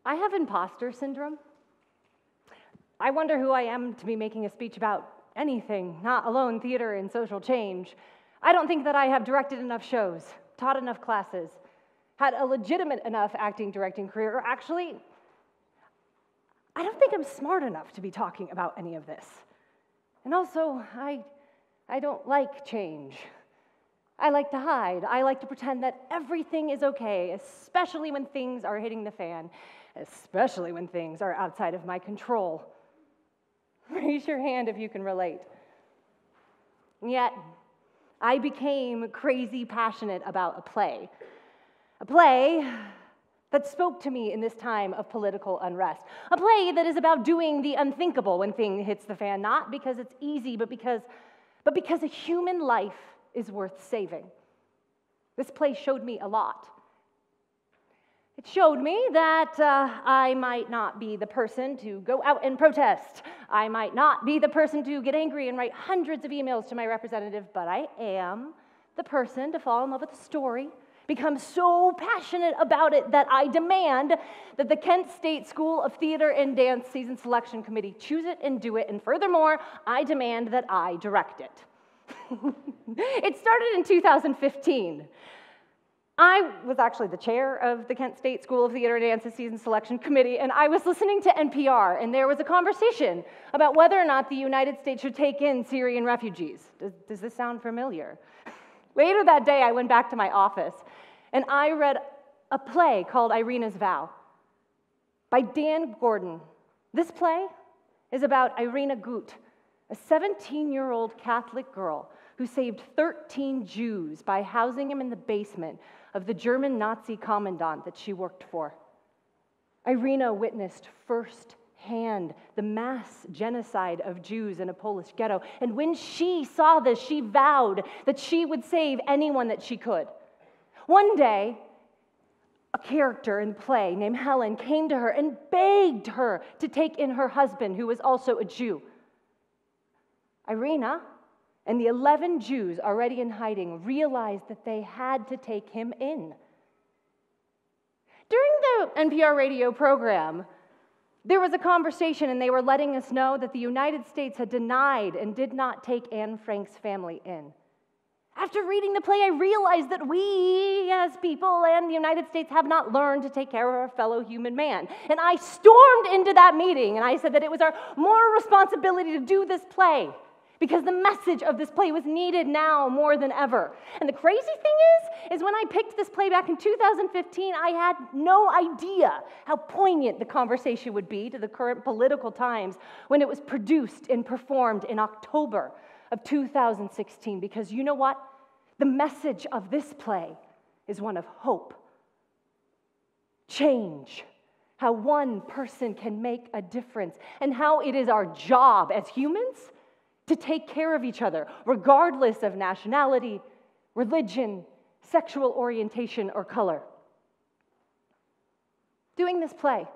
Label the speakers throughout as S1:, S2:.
S1: I have imposter syndrome. I wonder who I am to be making a speech about anything, not alone theater and social change. I don't think that I have directed enough shows, taught enough classes, had a legitimate enough acting directing career, or actually, I don't think I'm smart enough to be talking about any of this. And also, I don't like change. I like to hide. I like to pretend that everything is okay, especially when things are hitting the fan, especially when things are outside of my control. Raise your hand if you can relate. And yet, I became crazy passionate about a play that spoke to me in this time of political unrest, a play that is about doing the unthinkable when thing hits the fan, not because it's easy, but because a human life is worth saving. This play showed me a lot. It showed me that I might not be the person to go out and protest. I might not be the person to get angry and write hundreds of emails to my representative, but I am the person to fall in love with the story, become so passionate about it that I demand that the Kent State School of Theater and Dance Season Selection Committee choose it and do it, and furthermore, I demand that I direct it. It started in 2015. I was actually the chair of the Kent State School of Theater and Dance Season Selection Committee, and I was listening to NPR, and there was a conversation about whether or not the United States should take in Syrian refugees. Does this sound familiar? Later that day, I went back to my office, and I read a play called Irina's Vow by Dan Gordon. This play is about Irina Gut, a 17-year-old Catholic girl who saved 13 Jews by housing them in the basement of the German Nazi commandant that she worked for. Irina witnessed firsthand the mass genocide of Jews in a Polish ghetto, and when she saw this, she vowed that she would save anyone that she could. One day, a character in the play named Helen came to her and begged her to take in her husband, who was also a Jew. Irina and the 11 Jews already in hiding realized that they had to take him in. During the NPR radio program, there was a conversation, and they were letting us know that the United States had denied and did not take Anne Frank's family in. After reading the play, I realized that we, as people and the United States, have not learned to take care of our fellow human man. And I stormed into that meeting, and I said that it was our moral responsibility to do this play, because the message of this play was needed now more than ever. And the crazy thing is when I picked this play back in 2015, I had no idea how poignant the conversation would be to the current political times when it was produced and performed in October of 2016. Because you know what? The message of this play is one of hope, change, how one person can make a difference, and how it is our job as humans to take care of each other, regardless of nationality, religion, sexual orientation, or color. Doing this play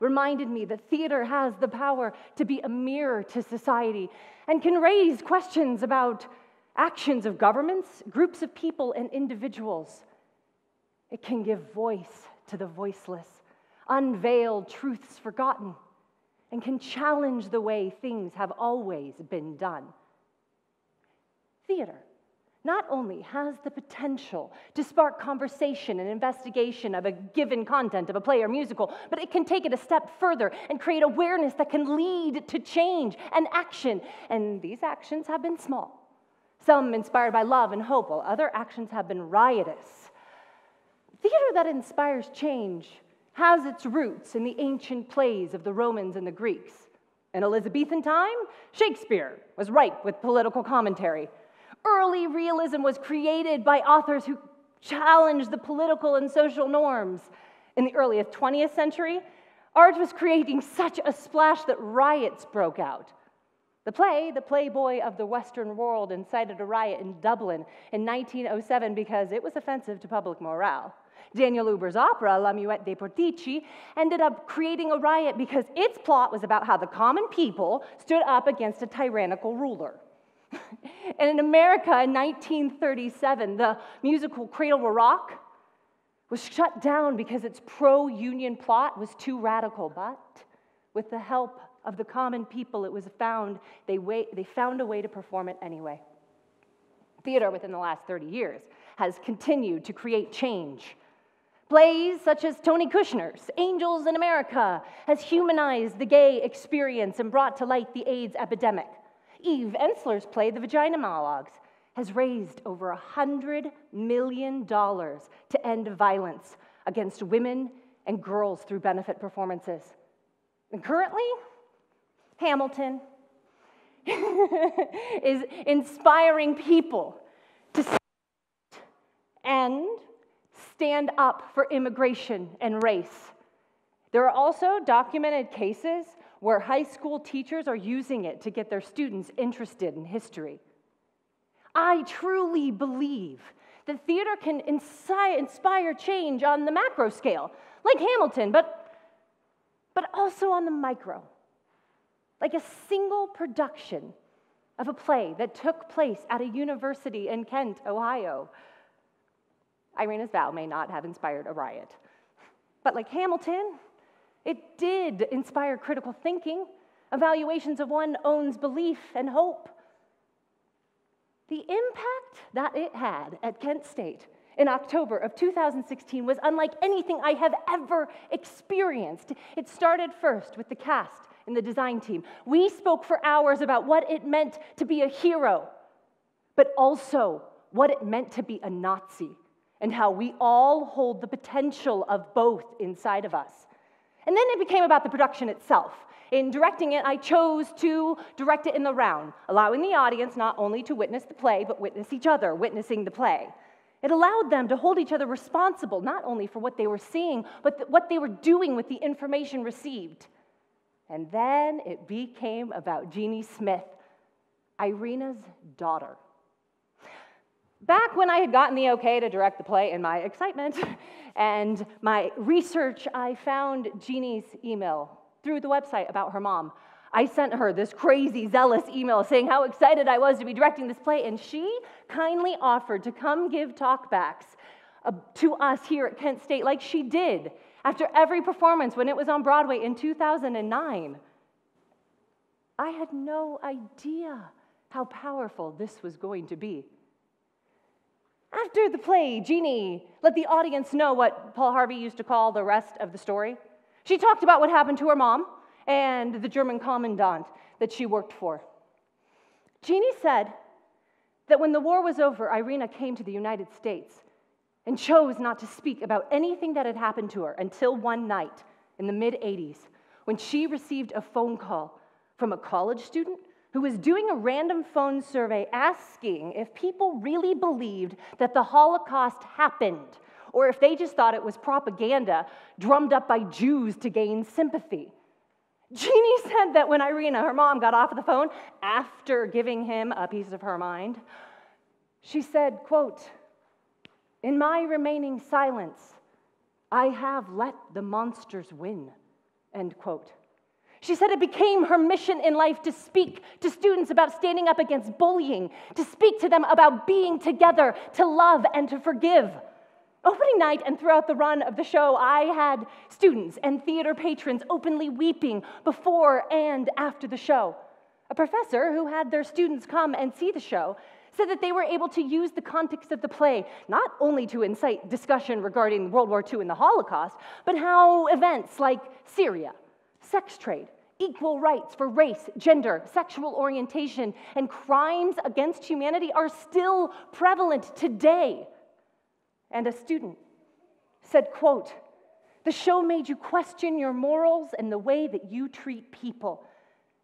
S1: reminded me that theater has the power to be a mirror to society and can raise questions about actions of governments, groups of people, and individuals. It can give voice to the voiceless, unveil truths forgotten, and can challenge the way things have always been done. Theater not only has the potential to spark conversation and investigation of a given content of a play or musical, but it can take it a step further and create awareness that can lead to change and action. And these actions have been small, some inspired by love and hope, while other actions have been riotous. Theater that inspires change has its roots in the ancient plays of the Romans and the Greeks. In Elizabethan time, Shakespeare was ripe with political commentary. Early realism was created by authors who challenged the political and social norms. In the early 20th century, art was creating such a splash that riots broke out. The play, The Playboy of the Western World, incited a riot in Dublin in 1907 because it was offensive to public morale. Daniel Huber's opera, La Muette dei Portici, ended up creating a riot because its plot was about how the common people stood up against a tyrannical ruler. And in America in 1937, the musical Cradle Will Rock was shut down because its pro-union plot was too radical, but with the help of the common people, they found a way to perform it anyway. Theater within the last 30 years has continued to create change. Plays such as Tony Kushner's Angels in America has humanized the gay experience and brought to light the AIDS epidemic. Eve Ensler's play, The Vagina Monologues, has raised over $100 million to end violence against women and girls through benefit performances. And currently, Hamilton is inspiring people to stand up for immigration and race. There are also documented cases where high school teachers are using it to get their students interested in history. I truly believe that theater can inspire change on the macro scale, like Hamilton, but also on the micro. Like a single production of a play that took place at a university in Kent, Ohio. Irina's vow may not have inspired a riot. But like Hamilton, it did inspire critical thinking, evaluations of one's own belief and hope. The impact that it had at Kent State in October of 2016 was unlike anything I have ever experienced. It started first with the cast and the design team. We spoke for hours about what it meant to be a hero, but also what it meant to be a Nazi, and how we all hold the potential of both inside of us. And then it became about the production itself. In directing it, I chose to direct it in the round, allowing the audience not only to witness the play, but witness each other witnessing the play. It allowed them to hold each other responsible, not only for what they were seeing, but what they were doing with the information received. And then it became about Jeannie Smith, Irina's daughter. Back when I had gotten the okay to direct the play, in my excitement and my research, I found Jeannie's email through the website about her mom. I sent her this crazy, zealous email saying how excited I was to be directing this play, and she kindly offered to come give talkbacks to us here at Kent State like she did after every performance when it was on Broadway in 2009. I had no idea how powerful this was going to be. After the play, Jeannie let the audience know what Paul Harvey used to call the rest of the story. She talked about what happened to her mom and the German commandant that she worked for. Jeannie said that when the war was over, Irina came to the United States and chose not to speak about anything that had happened to her until one night in the mid-'80s when she received a phone call from a college student who was doing a random phone survey asking if people really believed that the Holocaust happened, or if they just thought it was propaganda drummed up by Jews to gain sympathy. Jeannie said that when Irina, her mom, got off the phone after giving him a piece of her mind, she said, quote, "In my remaining silence, I have let the monsters win," end quote. She said it became her mission in life to speak to students about standing up against bullying, to speak to them about being together, to love and to forgive. Opening night and throughout the run of the show, I had students and theater patrons openly weeping before and after the show. A professor who had their students come and see the show said that they were able to use the context of the play not only to incite discussion regarding World War II and the Holocaust, but how events like Syria, sex trade, equal rights for race, gender, sexual orientation, and crimes against humanity are still prevalent today. And a student said, quote, "The show made you question your morals and the way that you treat people.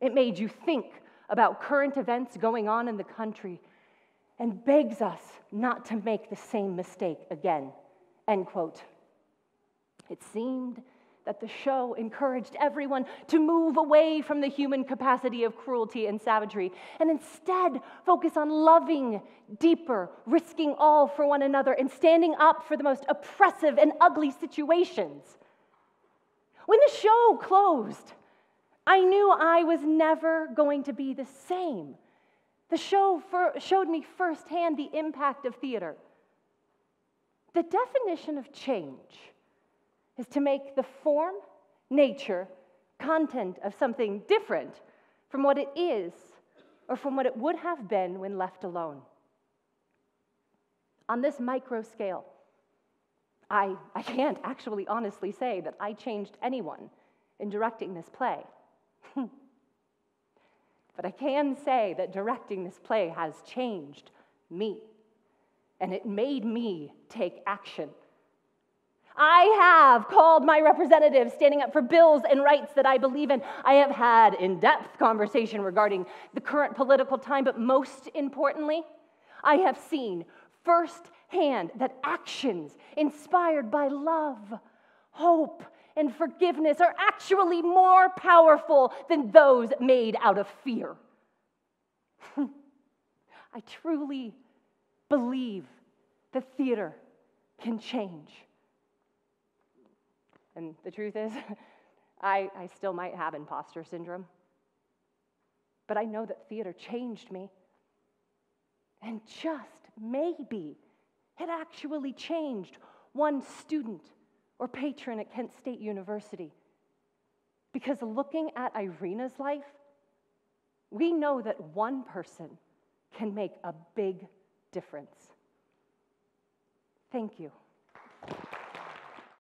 S1: It made you think about current events going on in the country and begs us not to make the same mistake again," end quote. It seemed that the show encouraged everyone to move away from the human capacity of cruelty and savagery and instead focus on loving deeper, risking all for one another, and standing up for the most oppressive and ugly situations. When the show closed, I knew I was never going to be the same. The show showed me firsthand the impact of theater. The definition of change is to make the form, nature, content of something different from what it is or from what it would have been when left alone. On this micro scale, I can't actually honestly say that I changed anyone in directing this play. But I can say that directing this play has changed me, and it made me take action. I have called my representatives, standing up for bills and rights that I believe in. I have had in-depth conversation regarding the current political time, but most importantly, I have seen firsthand that actions inspired by love, hope, and forgiveness are actually more powerful than those made out of fear. I truly believe the theater can change. And the truth is, I still might have imposter syndrome. But I know that theater changed me. And just maybe it actually changed one student or patron at Kent State University. Because looking at Irina's life, we know that one person can make a big difference. Thank you.